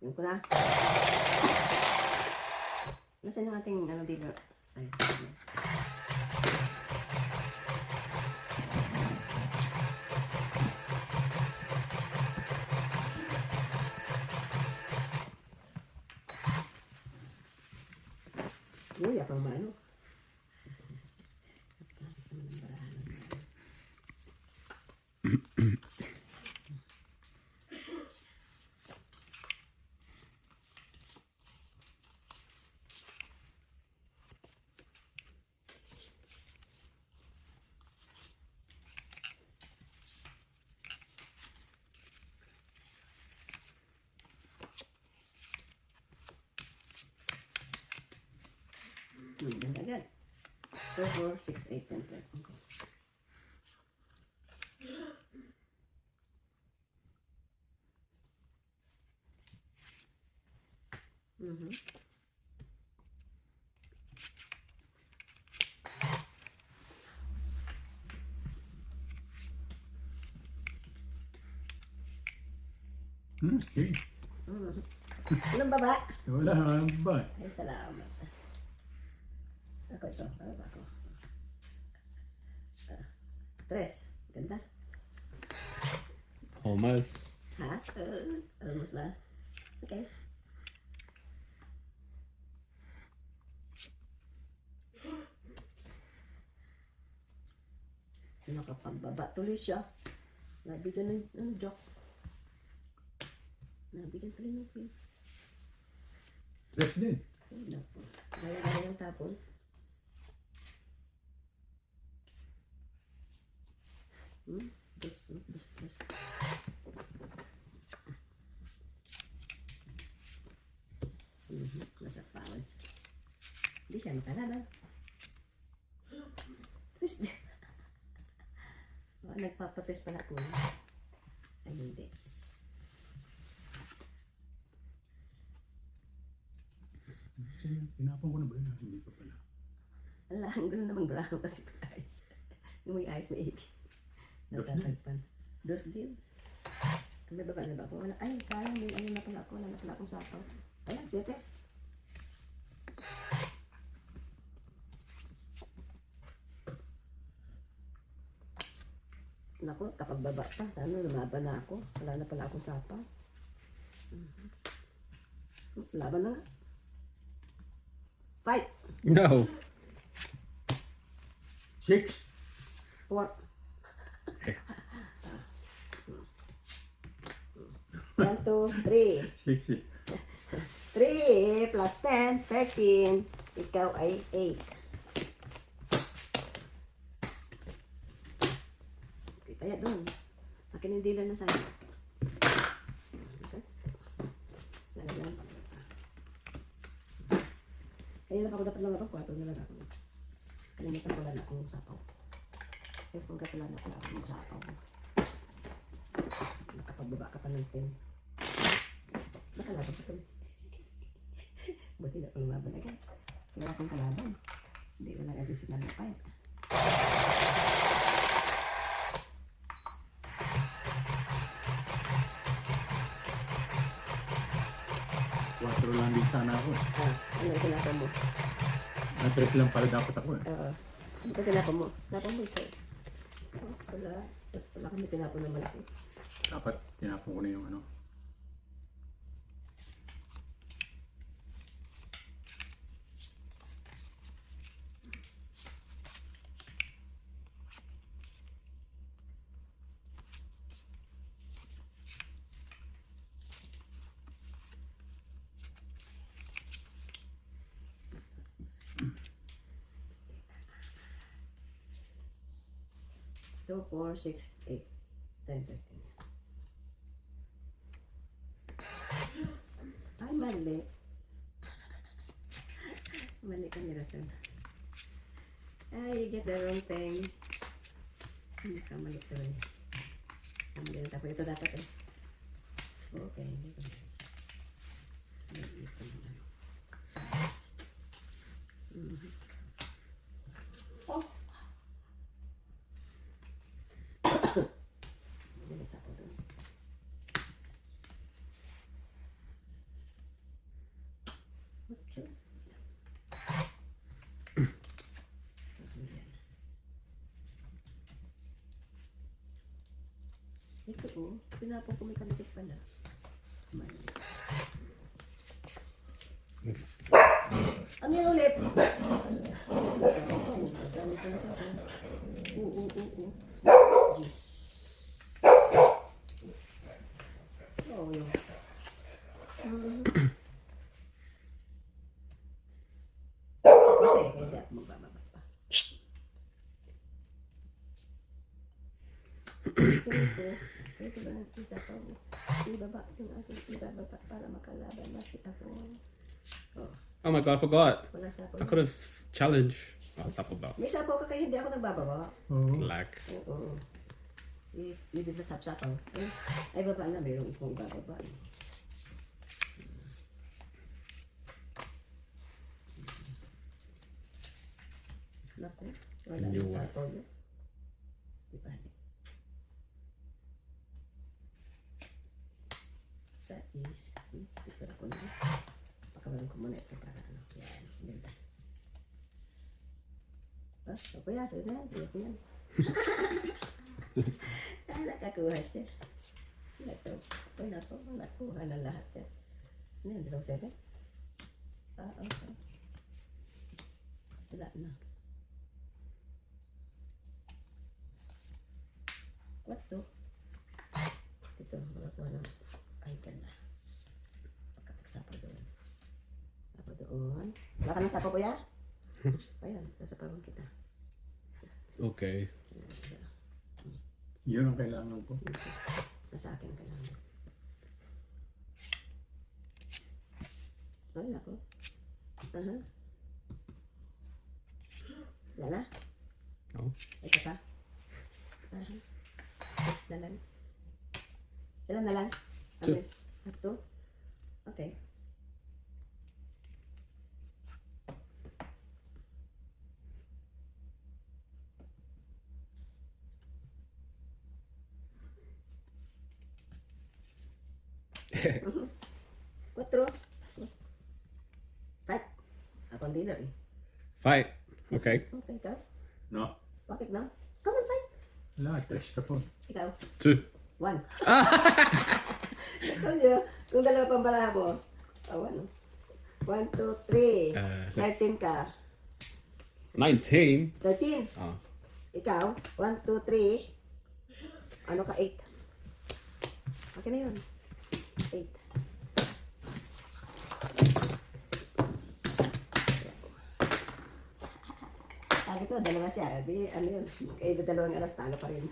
Yun ko na. Nasaan yung ating ano dito? Ay. Uy, apang mano. Ganda agad. 2, 4, 6, 8, 10, 12. Okay. Okay. Walang baba. Wala naman ba? Ay, salamat. Ako ito. Ano ba ako? 3. Ganda. Almost. Ha? Almost ba? Okay. Nakapagbaba tuloy siya. Nabigyan ng joke. Nabigyan tuloy ng pin. Tres din. Ay, naku. Gaya-gaya yung tapon. Dos. Nasa pawis. Hindi siya makalaban. Tres din. Nagpapatres pala ako. Ay, hindi. Tinapon ko na ba yun? Hindi pa pala. Ala, ang gulo namang bravo kasi ito ayos. Yung may ayos, may iki. Nagtatagpan. Dos din. May baba na ba ako? Wala. Ay, sayang. May ayun na pala ako. Wala na pala akong sapaw. Ayan, 7. Naku, kapag baba pa, sana lumaban na ako. Wala na pala akong sapaw. Laban na nga. Fight! No. 6. 4. 1, 2, 3. 6. 3 plus 10, 13. Ikaw ay 8. Okay, kaya doon. Akin yung dealer na sa'yo. Lalagyan. Kaya na ako dapat lang ako. 4 na lang ako. Kalimutan ko lang akong sapaw. Kaya kung katulad na pala akong sapaw. Nakapagbaba ka pa ng 10. Nakalaban pa ito. Buti na kung lumaban agad. Wala akong kalaban. Hindi ko lang agad sinalapay. Quatro lang din sana ako. Ano yung sinapan mo? Tres lang pala dapat ako eh. Ano ba sinapan mo? Sinapan mo isa. Wala kami tinapon na malaki. Dapat tinapon ko na yung ano. Two, 4, 6, 8, 10, 13. Ay, mali. Mali ka nila sir. Ay, you get the wrong thing. Hindi ka mali ito eh. Mali na tapos. Ito dapat eh. Okay. Ito naman. Oh! Bilis ako doon. 8. Ito oh, pinapong ko may kalikit pala. Mali. Ano yan ulit? Dami ko na siya. Oo. Yes. Oo yun. Kasi, kaya ako magbababa pa. Sino ito ba ng isa pa? Ibaba yung aking ibababa para makalaban na kita ko. Oh my god, I forgot. Wala sapaw. I could have challenged. Oh, supple belt. May sapaw ka kaya hindi ako nagbababa. Oo. Lag. Oo. You did not sapsapaw. Ay, baba na. Mayroong ikong ibababa. Naku. Wala New yung one. sapaw yun. Diba? Sa is. Ito ako na. Pakawalan ko muna ito para ano. Yan. Ganda. Ah, ako yan. Sa'yo na yan. Tiyak ko yan. Nakakuha siya. Ito. Ay, nakuha na lahat yan. Ano yan? 07? Ah, okay. Wala na. What to? Ito, makakuha ng icon na. Pagkatagsapaw doon. Sapaw doon. Wala ka ng sapaw, kuya? Ayan, sasapawan kita. Okay. Yun ang kailangan ko. Nasa akin ka lang. Ay, ako. Wala na? No. Isa pa? Na lang. Ilan na lang? 2. Okay. 2? Okay. Quatro. Fight. Ako hindi na eh. Fight. Okay. Okay, ikaw? No. Bakit na? Come on, fight. Wala, extra po. Ikaw? 2. 1. Ito niyo, kung dalawa pang bala mo. Oh, ano? 1, 2, 3. 13 ka. 19. 13. Oh. Ikaw? 1, 2, 3. Ano ka? 8. Okay na yun. 8. Sabi ko, dalawa siya. Di, ano yun? Kaya dalawang alas, talo pa rin.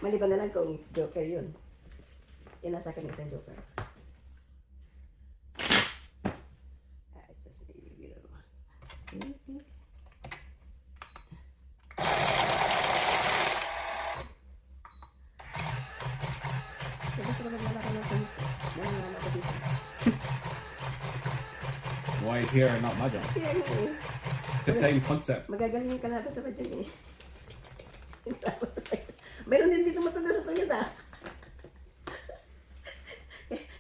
Maliban na lang kung joker yun. Yan nasa akin isang joker. Ay, just you know. Gusto ko maglalaki ng tulis. Nanganganak ako dito. Why here and not mahjong? Yan eh. The same concept. Magagaling yung kalaban sa badyan eh. Meron din dito matanda sa tulis ah.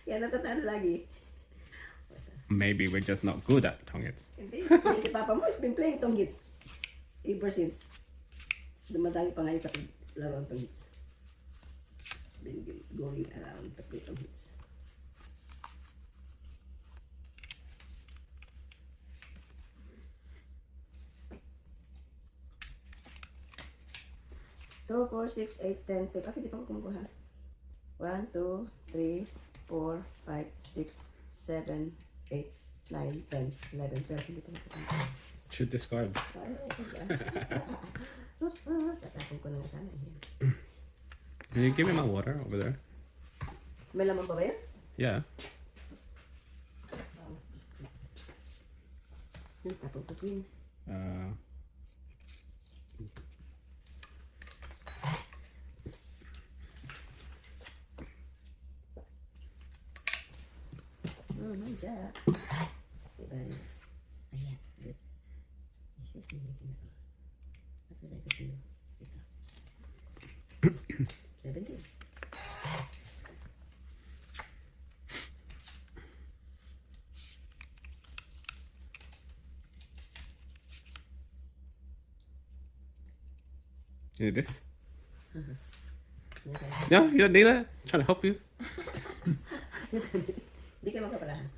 Kaya natatalo lagi. Maybe we're just not good at tongits. Hindi, si Papa mo has been playing Tonggits ever since. Dumadami pa nga yung laro ang Tonggits. Been going around to play Tonggits. Two, 4, 6, 8, 10, 10. Bakit di pa ako kumukuha? 1, 2, 3, 4, 5, 6, 7, 8, 9, 10, 11, 12. Hindi pa ako kumukuha. Should describe. Tatapon ko na nga sana yan. Can you give me my water over there? May laman pa ba yan? Yeah. Tapon ko yun. Oh my God. Diba? Ayan. Good. This is really good. What would I do? Ito. 17. You need this? No, you don't need it. I'm trying to help you. Hindi ka magkapalahan.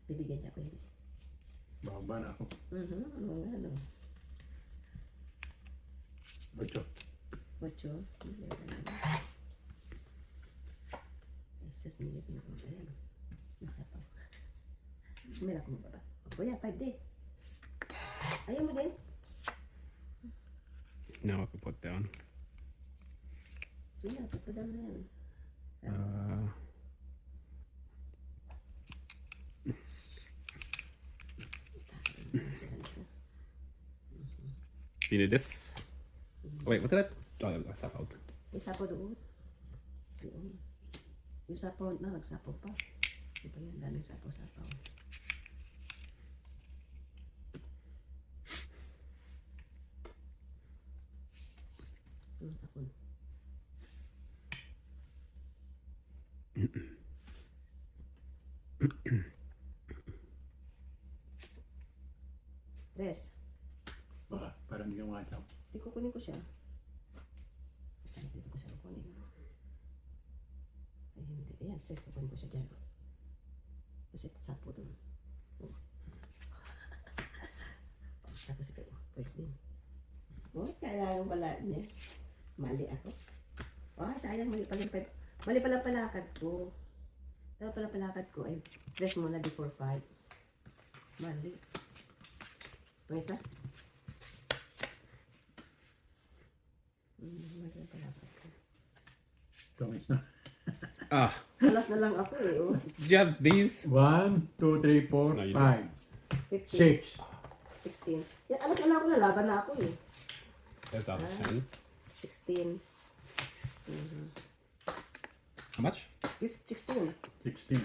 Bibigyan niya ako yun. Baba na ako. Ano nga, ano? 8. 8. Jesus, nilip niyo ko. Ayan. Nasapaw. Sumira ko mo ba? Kuya, 5 din. Ayaw mo din? Now I can put down. Sige, pagpadam na yan. Do you need this? Wait, what did I? Oh, that's that old. May sapaw doon. Doon. Yung sapaw na, nagsapaw pa. Di ba yan? Daming sapaw-sapaw. Ako. Tres. Baka, parang hindi ka makataw. Di kukunin ko siya. Dito ko siya kukunin. Ay, hindi. Ayan, tres. Kukunin ko siya dyan. Kasi sapo doon. Oh. Tapos ito. First din. Oh, kailangan pala niya. Mali ako. Oh, sayang. Mali pala palakad ko. Mali pala palakad ko. Ay, tres muna before 5. Mali. Pwes na? Mali pala palakad ko. Tumis na. Ah, Alas na lang ako eh. Oh. do you have these? 1, 2, 3, 4, No, you 5, 15. 6. 16. Yan, alas na lang ako. Nalaban na ako eh. There's that 10. 16. How much? 16. 16.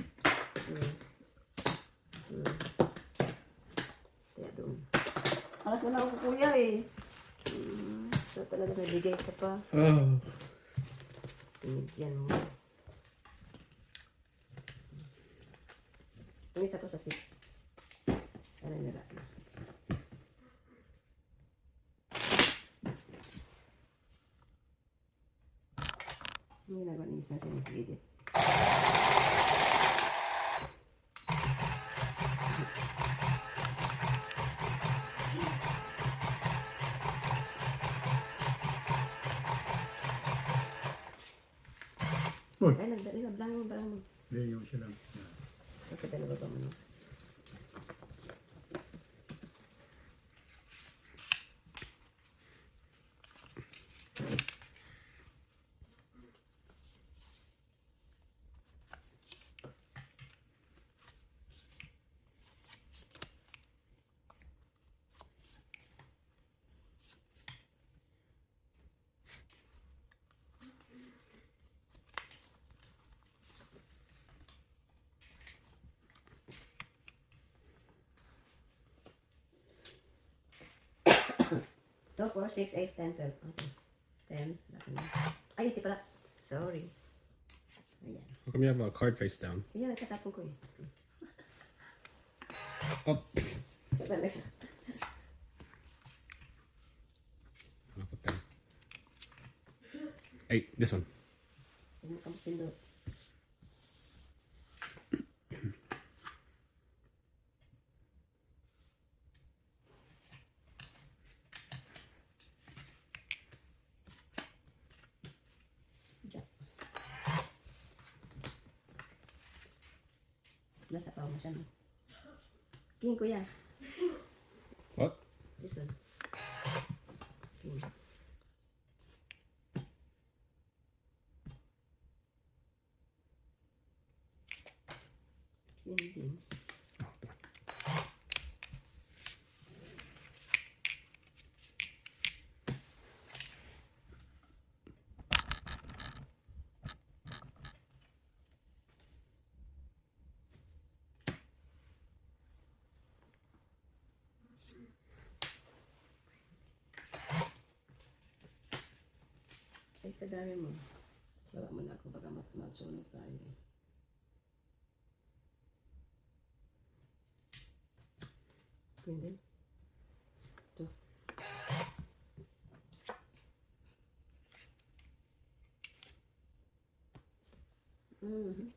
Kaya doon. Alas na lang ako kuya eh. So talaga nabigay ka pa. Oh. Pinigyan mo. Tumisa ko sa 6. Ano nila? Hindi na ba ni isa siya nag-edit? Uy, Ay, nagdalang mo. hindi yung siya lang. Yan. Nagdalawa ba mo? Two, 4, 6, 8, 10, 12. Okay. 10. Laki na. Ay, ito pala. Sorry. Ayan. How come you have a card face down? Ayan, nagtatapon ko eh. Oh. Talaga. I'll put down. Hey, this one. Huwag mo kang pindot. Diyan. Nasa pa mo siya, no? King, kuya. What? This one. King. King din. Oh, darn. Ay, kadami mo. Wala mo na ako baka masunog tayo. Pwede. Ito. Mhm.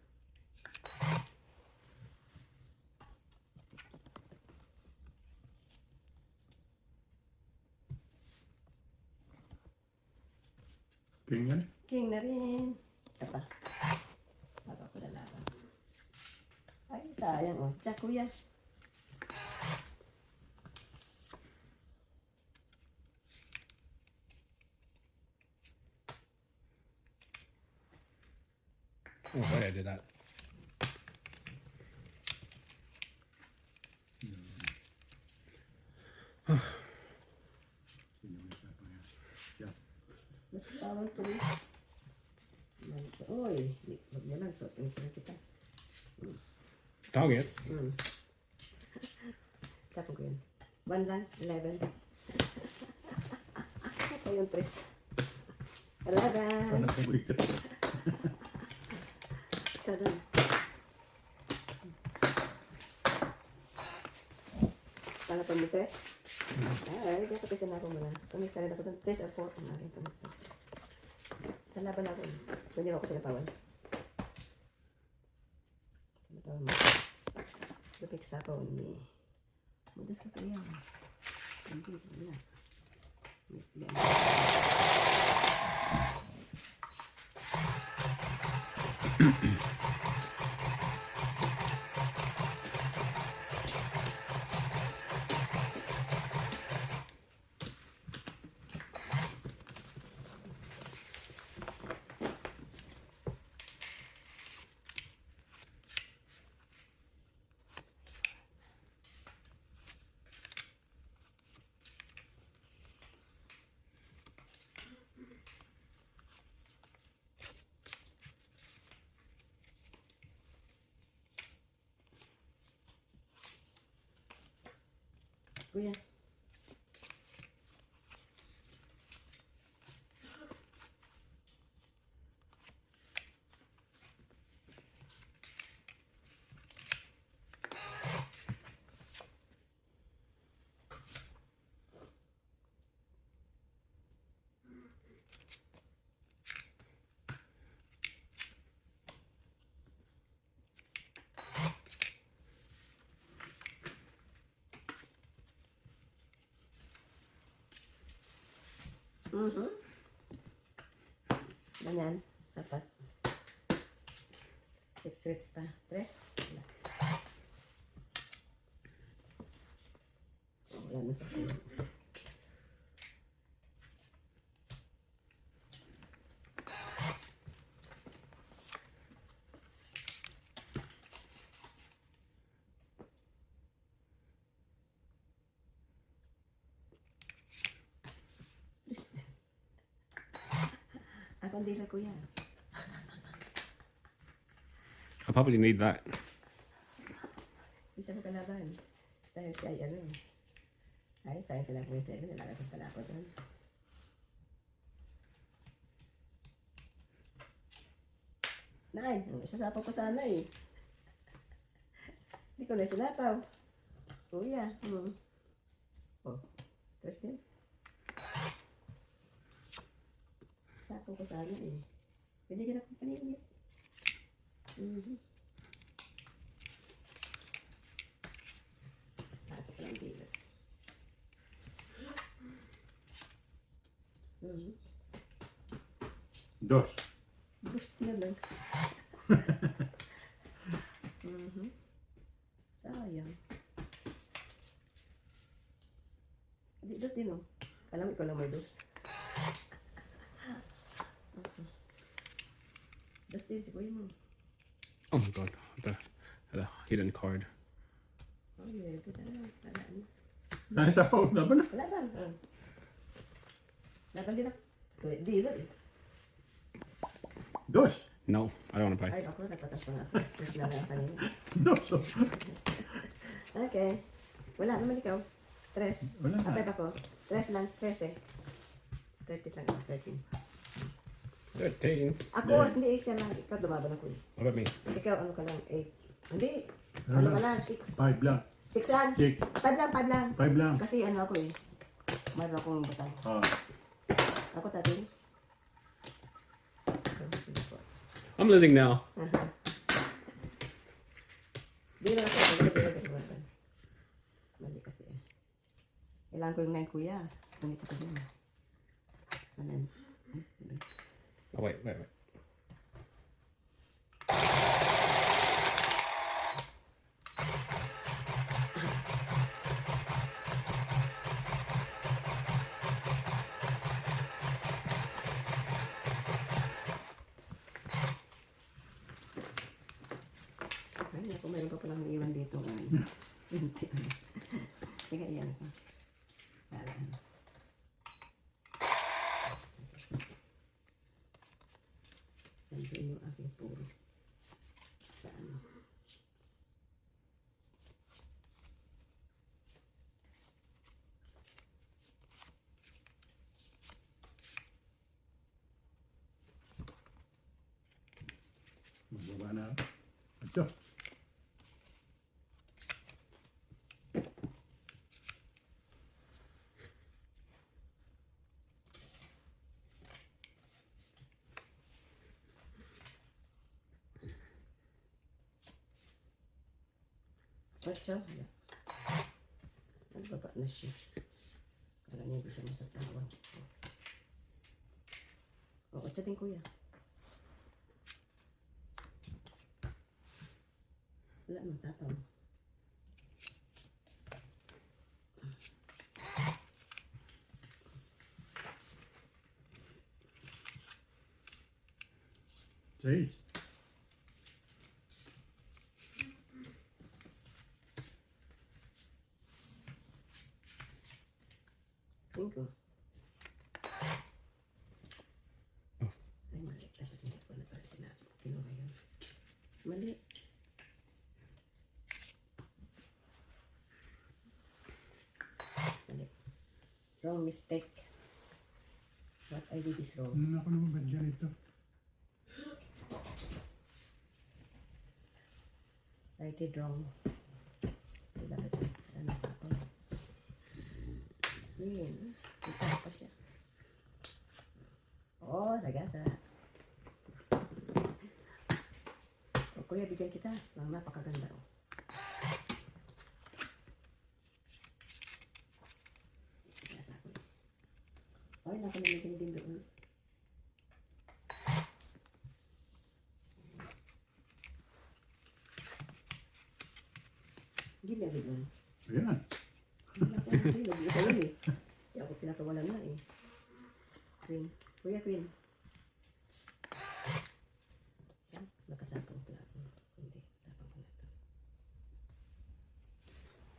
King yan. King na rin. Ito pa. Bago ko lalaban. Ay, sayang oh. Tsak, kuya. Oh, why did I do that? Yeah. Mas tawag ko rin. Uy, huwag mo lang. Tumis na kita. Targets. Tapos ko yun. 1 lang, 11. Ito yung 3. 11. Sana kung ito. Ito doon. Para tumites. Ay, dito kasi na ako muna. Tumis ka rin ako doon. 3 or 4. Ang aking tumis. Lalaban ako. Pwede ako sinapawan. Sinapawan mo. Lupik sa ako ni... Mudas ka kaya. Hindi, wala. Kuya. Ganyan. Dapat. Secret pa. 3. Wala. Wala na sa akin. Ako hindi sa kuya. I probably need that. Isa mo kalaban. Dahil siya ay ano. Ay, sayang pala po yung 7. Nalalasan pala ako doon. Nine. Isasapaw ko sana eh. Hindi ko na sinapaw. Kuya. Oh. Tres din. Sapaw ko sana eh. Pwede ka na kong paninit. Ako palang dito. Dos. Gusto na lang. Sayang. Di, dos din oh. Alam ko lang may dos. Dos din si kuya mo. Oh my god. Had a hidden card. Oh yeah, kita na. Wala na. Nasa sa phone na ba na? Wala ba? Oh. Laban din ako. Di na eh. Dos. No, I don't want to play. Ay, ako nagpatas pa nga ako. Tres na lang kanina. Dos. Okay. Wala naman ikaw. Tres. Wala na. Apet ako. Tres lang. 13. 30 lang. 13. 13. Ako, hindi siya lang. Ikaw dumaban ako eh. What about me? Ikaw, ano ka lang? 8. Hindi. Ano Ano lang? ka lang? 6. 5 lang. 6 lang. 6. 5 lang, 5 lang. 5 lang. Kasi ano ako eh. Mayroon akong butang. Ah. Ako tatin. I'm learning now. Di na kasi. Mali kasi. Kailangan ko yung 9 kuya. Ang isa ko din. Anan. Oh, wait. Ay, ako mayroon pa palang iwan dito. Teka, iyan ako. Para. Nandiyan yung aking puro. Sa ano. Magbaba na ako. Ito. Ocho. Nagbaba na siya. Kala niya hindi siya masatawan. O, ocho din kuya. Wala nang tapaw. Seis. Cinco. Ay, mali. Dapat hindi ko na pala sinabi. Kinuha yun. Mali. Mali. Wrong mistake. What I did is wrong. Ano ako naman ba dyan ito? I did wrong. Diba ito? Ano pa ako? Yun. Ito pa siya. Oh, sagasa. O kuya, bigyan kita. Lang napakaganda. Oh. Sagasa ko. Ay, nakanamigay din doon. Gila doon. Ayan. Lagi ko yun eh. Kaya ako pinakawalan na eh. Queen. Kuya, Queen. Yan, nakasapang pala ako. Hindi, tapang ko na ito.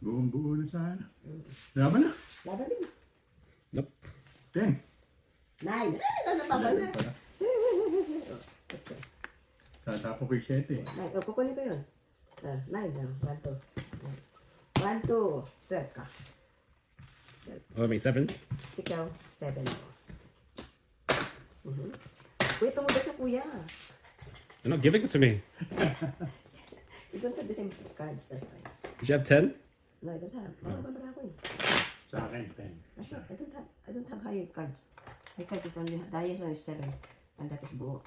Buong-buo na sana. Laban na. Laban din. Nope. 10. 9. Natapa na. Pala. Tatapo ko yung 7 eh. 9. O, kukunin ko yun. 9 lang. 1, 2. 1, 2. 12 ka. Oh, wait, 7. Ikaw, 7 ako. Kuya, tumuda sa kuya. You're not giving it to me. You don't have the same cards, that's fine. Did you have 10? No, I don't have. Mababara ako eh. Sa akin, 10. I don't have higher cards. My cards is only, the highest one is 7. And that is buo.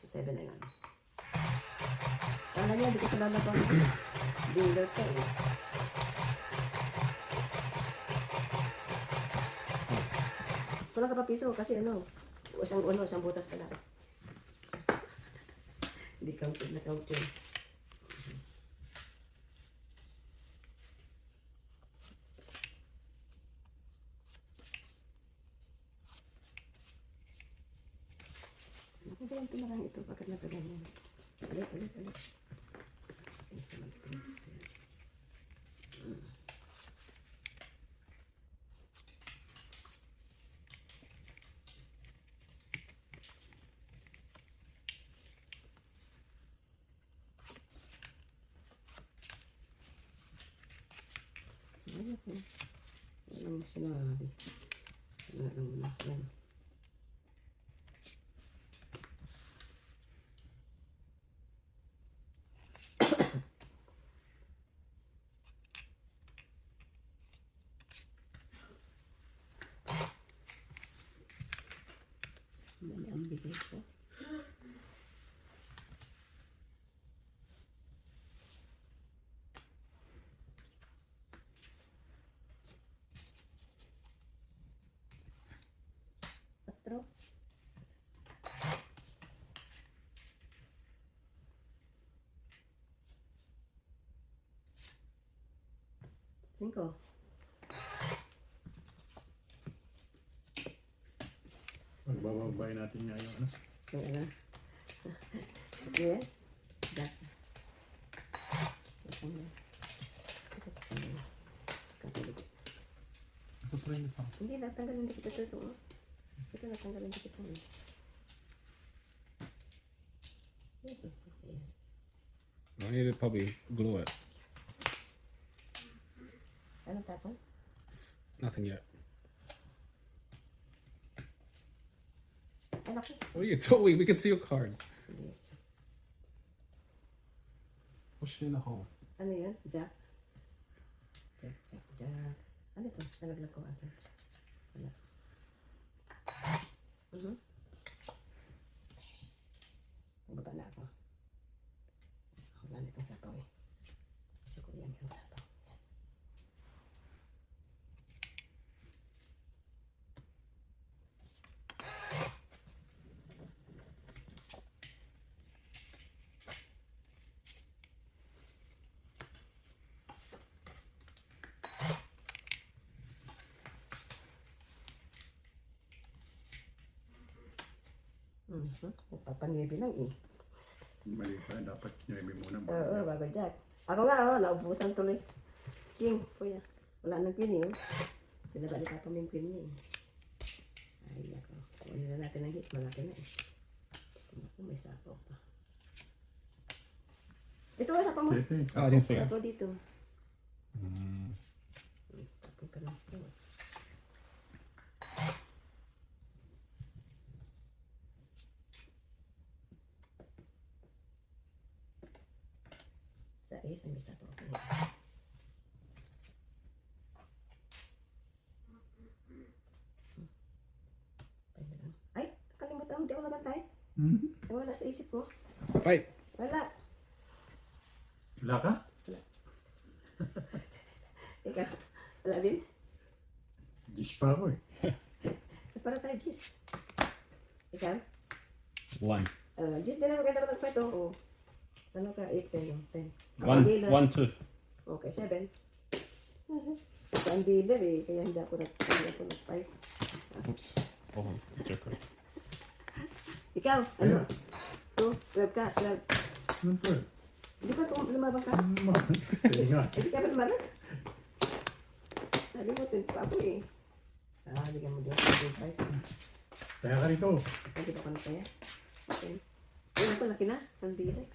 So 7 na yun. Kala niya, hindi ko sa lalabang. Dealer ka eh. Kulang ka pa piso kasi ano, isang butas ka lang. Hindi counted na count yun. Nakagayan ito na lang ito. Bakit nagaganyan? Ulit. Ito lang ito. Walang sinabi. Walang muna. Yan. Ang bibigay ko. Patro. Cinco. Pagbababay natin nga yung ano. Yung ano? Ayan. Jack. Ito pa rin isa. Hindi, natanggalin dikit ito. Ito natanggalin dikit mo. I need to probably glue it. Ano tapon? Nothing yet. Ay, naku. What are you doing? We can see your cards. Hindi. Push it in the hole. Ano yun? Jack? Jack. Ano ito? Nalaglag ko ate. Wala. Baba na ako. Wala na itong sapaw eh. Kasi ko yan yung sapaw. Yan. Papangibi lang eh. Mali pa, dapat nyoy muna. Oo, bago Jack. Ako nga, naubusan tuloy. King, kuya. Wala nang queen eh. Pinabalik ako yung queen niya eh. Ay, ako. Kunin na natin ang hit. Malaki na eh. Ako, may sapaw pa. Ito ang sapaw mo. Ito eh. Oh, I didn't see it. Sapaw dito. Mm. Tapos ka lang po. Sa ace, ang isa po. Ay, nakalimutan. Hindi ako nabantay. Wala sa isip ko. Fight. Wala. Wala ka? Ikaw, wala din. Gis pa ako eh. Para tayo, Jis. Ikaw? 1. Jis, din na maganda ka magpato. O. Ano ka? 8, 10. 10. 1, 2. Okay, 7. Ito ang dealer eh. Kaya hindi ako nag-fight. Oops. Oh, joker. Ikaw, ano? 2, 12 ka, 12. Ano po? Hindi ba kung lumabang ka? Hindi nga. Hindi ka ba lumabang? Sabi mo, 12 pa ako eh. Hindi ka mo dyan. 25. Kaya ka rito. Hindi ba ko na kaya? Okay. Ay, ako, laki na. Ang dealer.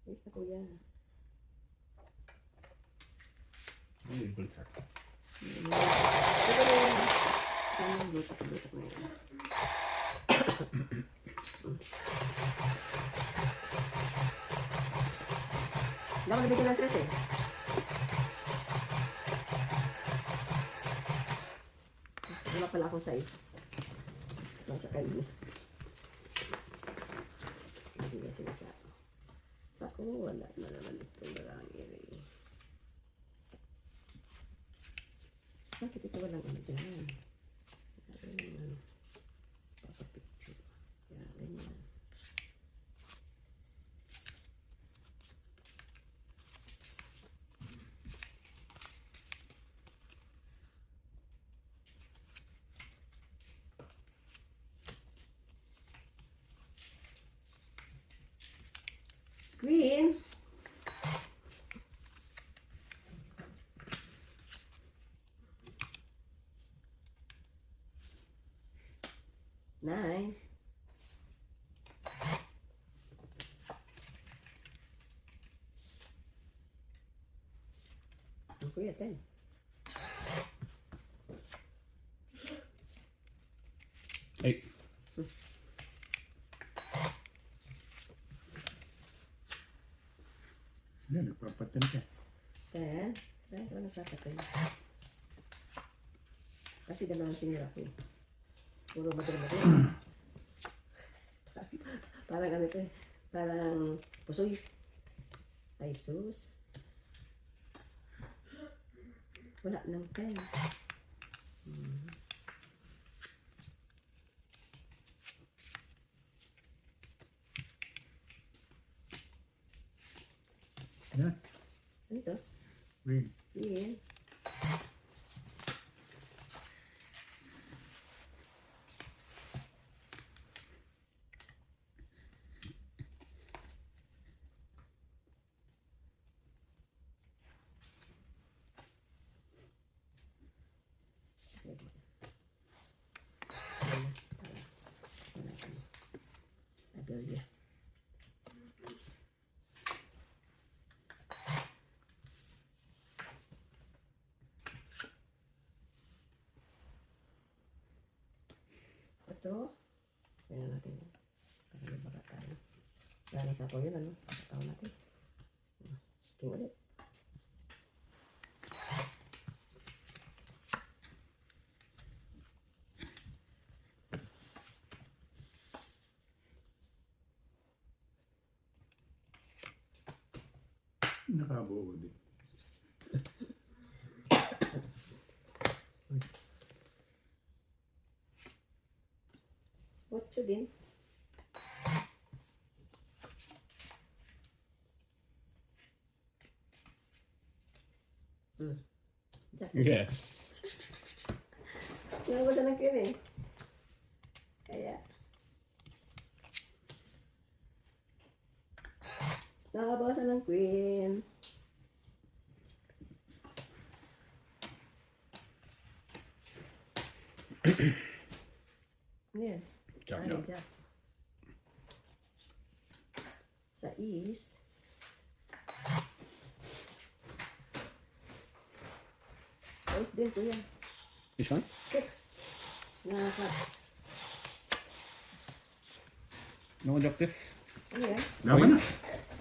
Ayos na kuya. I need a blue tack. Ito na yun. Saan yung lutak na yun? Hindi ako nabigyan ng 3 eh. Wala pala akong size. Nasa kanya. Hindi nga sinasako. Ako, wala na naman itong marangir eh. Bakit ito walang ano dyan? Ganyan. Papapicture. Yan, ganyan. Green. Nine. Ang kuya, 10. Eight. Yan, nagpapatan ka. 10. Dahil ko nasasakay. Kasi dalawang sinira ko eh. Puro madali-madali. Parang ano ito eh. Parang pusoy. Ay, sus. Wala nang 10. Yan. Ano ito? Green. Yan. Abelia. Ito. Kaya natin yan. Para may baka tayo. Dahil sa ako yun, ano? Pagkataw natin. King ulit. Nakabuo din. Ocho din. Jack. Yes. Nakabusan ng queen eh. Kaya. Nakabusan ng queen. Ano yan? Jack. Ay, Jack. Sa is. Is din kuya. Which one? 6. Na cards. No one dropped this? Ano yan? Laban na.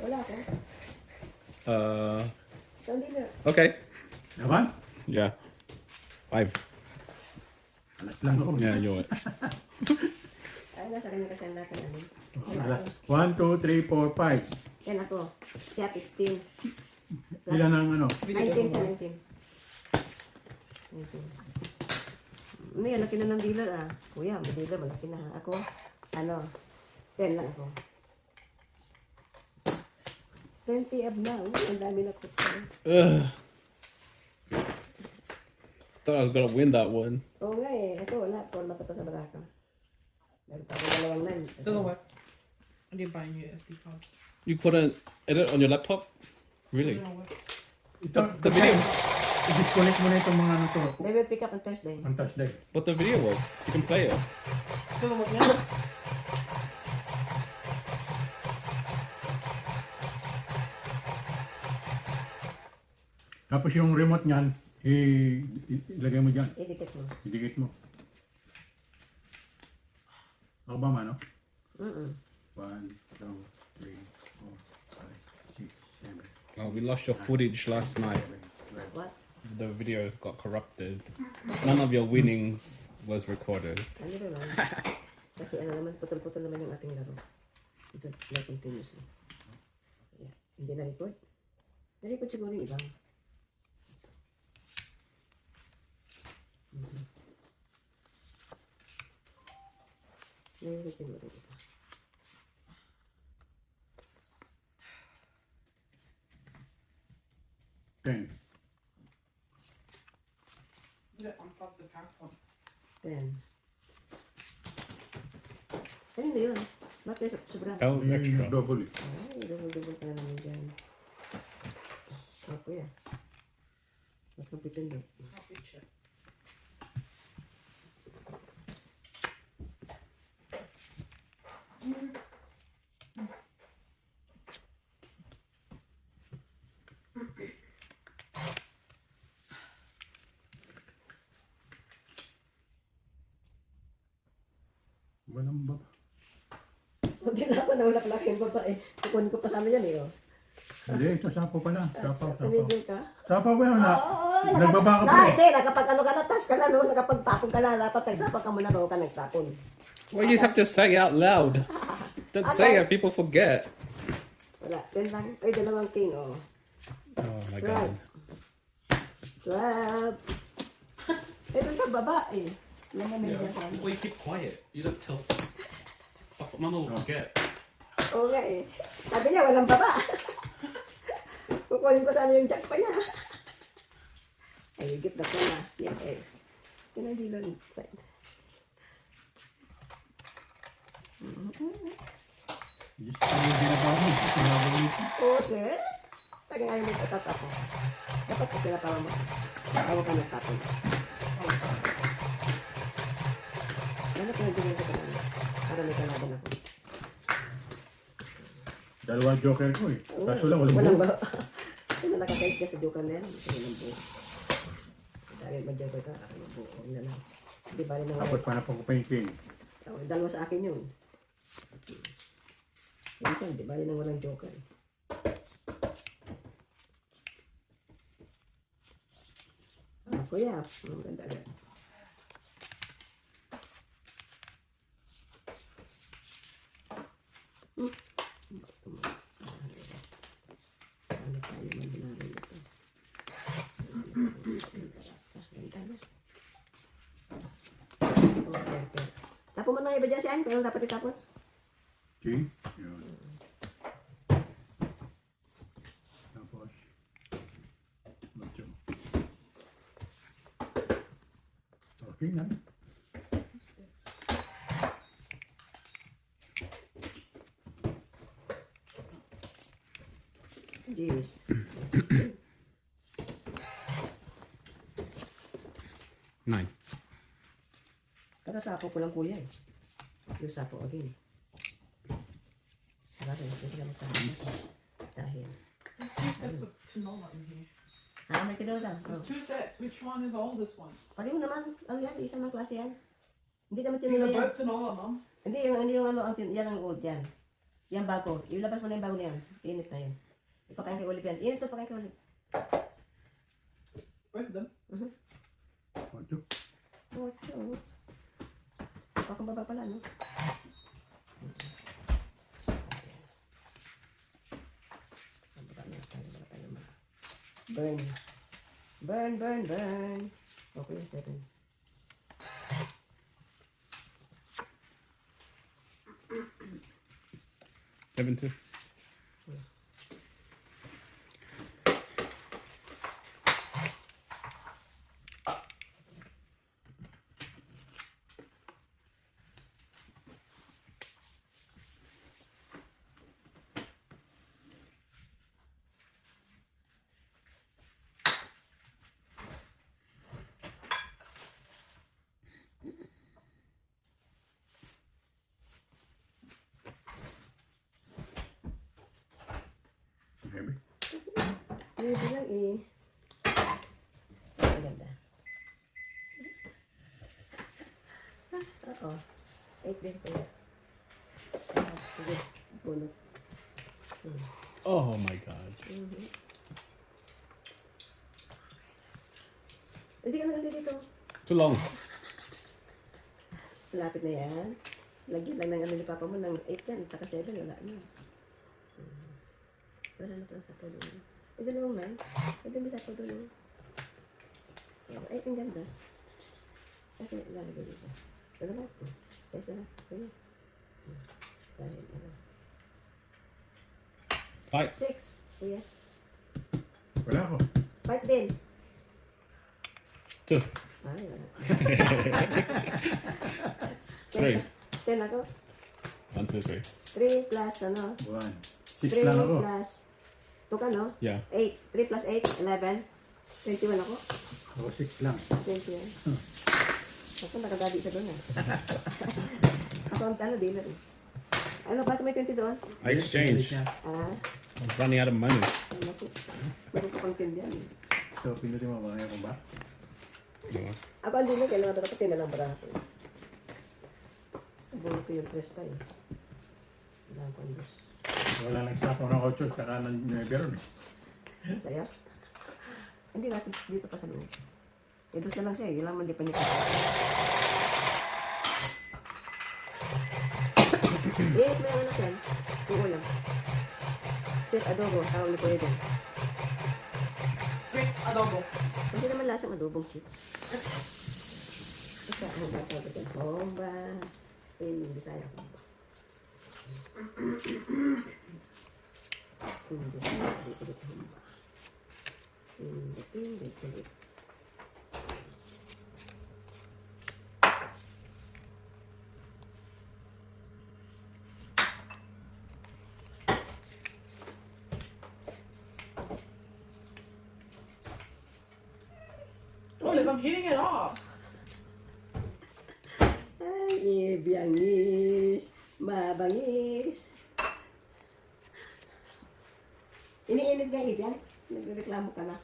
Wala ako. So, hindi na. Okay. Laban? Yeah. 5. Alas lang ako. Yeah, you're it. Ay, nasa kanya kasi ang lahat ng ano. Alas. 1, 2, 3, 4, 5. Yan ako. Siya 15. Ilan ang ano? 19 sa 19. 19. Ano yan? Laki na ng dealer ah. Kuya, may dealer. Malaki na ha. Ako, ano, 10 lang ako. 20 ab na. Ang dami na ko. Ugh. Thought I was gonna win that one. Oo nga eh. Ito wala. Forma pa to sa baraka. Meron pa akong dalawang nan. Doesn't work. I didn't buy a new SD card. You couldn't edit on your laptop? Really? Doesn't work. Ito, The video, i-disconnect mo na itong mga ano to. They will pick up on Thursday. On Thursday. but the video works. You can play it. Doesn't work now. Tapos yung remote niyan, ilagay mo dyan. Idikit mo. Idikit mo. Ako ba man, no? 1, 2, 3, 4, 5, 6, 7, Oh, we lost your footage last night. 8, 9, 10. What? The video got corrupted. None of your winnings was recorded. Ano ba lang? Kasi ano naman, putol-putol naman yung ating laro. Ito, like continuously. Yeah. Hindi na-record. Na-record siguro yung ibang. Na-record siguro yung iba. Ten. You don't unplug the power cord. 10. Kanino yun? Bakit sobra? That was extra. Double eh. Ay, double-double ka na naman dyan. Ako yan. Ba't magpipindot? Happy chip. Walang ba? Hindi na ako nawalak-lak yung babae. Tukon ko pa sa amin yan eh. Oh. Hindi, ito sapo pala. Sapaw, sapaw. Tumigil ka? Sapaw ba yun? Oo, Nagbaba ka pa eh. Hindi, nakapag ano ka na, tas ka na, no, nakapagtapon ka na, dapat nagsapag ka muna bago ka nagtapon. Well, you have to say it out loud. Don't say it. People forget. Wala. 10 lang. Ay, dalawang king, oh. Oh my 12. god. 12. Eh, doon ka baba, eh. Yan na nandiyan sa ano. Well, you keep quiet. You don't tell. Mama will forget. Oo nga, eh. Sabi niya, walang baba. Kukunin ko sana yung jack pa niya. Ay, higit na ko na. Yan, eh. Yan ang dilo side. Yes, yung binabawa mo. Binabawa mo. Oo, sir. Taga ngayon may tatap ako. Dapat ko pinatawa mo. Tawa ka nagtapon. Ano pinagdugin ko naman? Para may kalaban ako. Dalawang joker ko eh. Kaso lang, walang Walang buo. ba? Ano nakakait ka sa joker na yan? Walang buo. Dahil mag-joker ka, walang buo. Hindi na. Hindi ba rin na Dapat pa na pa ko pa yung king. dalawa sa akin yun. Yan siya, di ba rin ang walang joker. Kuya, ang ganda agad. Ano tayo man binarin ito? Ganda na. Okay. Tapon mo na iba dyan siya, pero dapat itapon. King. Yun. Tapos. Macho. Okay na. Jeez. Nine. Pero sapo ko lang kuya eh. Yung sapo again. Sabagay, hindi ka magsabi. Dahil. There's 2 sets of tinola in here. Ah, may tinola daw. Oh. There's 2 sets. Which one is the oldest one? Pareho naman. Ano yan? Isang mga klase yan. Hindi naman These tinola are yan. both tinola, Mum. Hindi, yung ano, yan ang old yan. Yan bago. Ilabas mo na yung bago na yan. Init na yan. Ipakain kay Olive yan. Init to, pakain kay Olive. Both of them. Macho. Ocho. Pakababa pala, no? Burn. Burn, burn, burn. Okay, 7. Seven two. Heavy. Hindi lang eh. Ang ganda. Oo. 8 din kaya. Sige. Bunot. Oh my god. Hindi ka na dito. Too long. Lapit na yan. Lagyan lang ng ano ni Papa mo ng 8 yan. Saka 7. Wala na. Wala na pala sa po doon. Ay, dalawang man. Ay, dami sa po doon. Ay, ang ganda. Saka lalagay dito. Dalawa. Size na. Kaya. Dahil ano. Five. 6. Kuya. Wala ako. 5 din. 2. Ay, wala. 3. 10 ako. 1 2 3. 3 plus ano? 1. 6 3 lang ako. plus 2 ka, no? Yeah. 8. 3 plus 8, 11. 21 ako. Ako 6 lang. 21. Ako nakadali sa doon, Ako ang ano, dealer eh. Ano, bakit may 20 doon? I exchange. Ah, I'm running out of money. ano po. Meron ko pang tindihan eh. So, pinutin mo ba ngayon ko ba? Yeah. Ako ang dealer, kailangan dapat tinalang bara ako. Bulo ko yung 3 pa eh. Kailangan ko ang 2. Wala nagsapaw ng 8 saka ng 9 eh. Sa'yo? Hindi natin dito pa sa loob. Eh, 2 na lang siya eh. Yun lang man di pa niya. Yes, may ano yan. Yung ulam. Sweet adobo, tawag ni Kuya din. Sweet adobo. Hindi naman lasang adobong sweet. Isa, ano ba tawag ito? Homba. In Bisaya, homba. In Bisaya, ulit homba. Ulit. Oh, look, I'm hitting it off. Ay, biyangis. Mabangis. Iniinit nga ibyan. Nagreklamo ka na.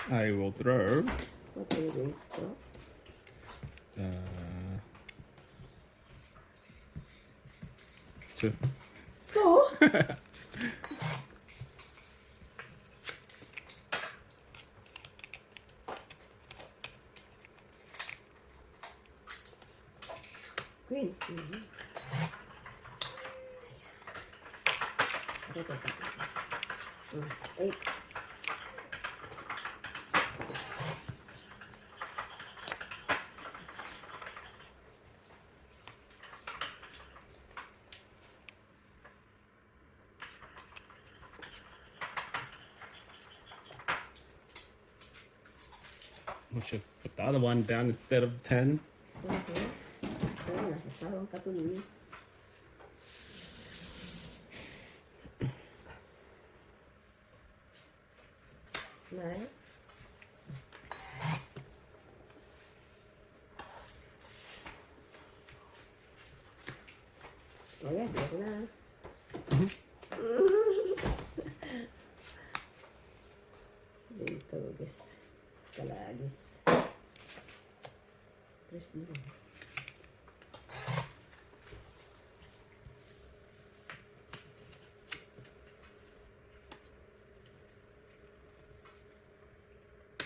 I will throw. What are you doing? So, Two. two? Queen. Eight. We should put the other one down instead of 10. Okay. Pero nasa parang katuloy. Nine. Oh yeah, di ako na. Dito, guys. Kalagis. Press mo.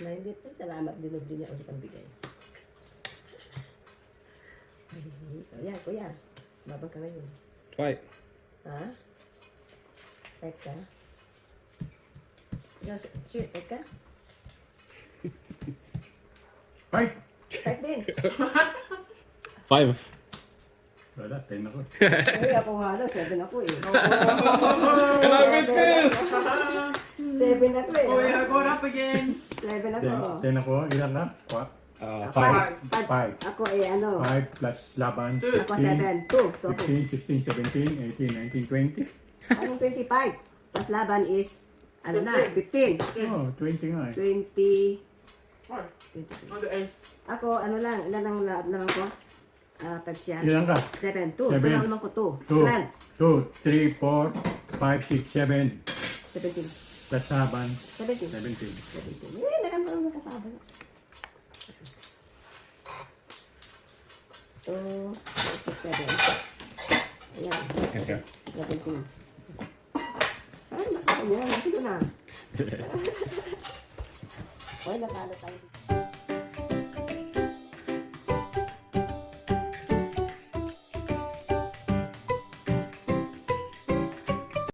Nainggit po. Salamat din niya ulit ang bigay. Ayan, kuya. Babang ka ngayon. Fight. Ha? Fight ka? Ikaw, sir, fight ka? Fight! Fight din. 5. Wala, 10 ako. Ay, ako nga daw. 7 ako eh. And I win this! 7 ako eh. Oh, we are going up again. 7 ako. 10 ako. Ilan ka? 5. 5. Ako eh, ano? 5 plus laban. Ako 7. 2. So, 16, 16, 17, 18, 19, 20. anong 25? Plus laban is, ano na, 15. Oh, 20 nga eh. 20. What? 20. On the edge. Ako, ano lang, ilan ang laban ko? 5 siya. Ilan ka? 7. 2. Seven. Ito lang naman ko 2. 12. 2, 3, 4, 5, 6, 7. 17. Plus laban. 17. 17. 17. Eh, nakamang nakasaba. 2, 6, 7. Ayan. Okay. 17. Ay, nakakanya. Sige na. Oy, nakala tayo.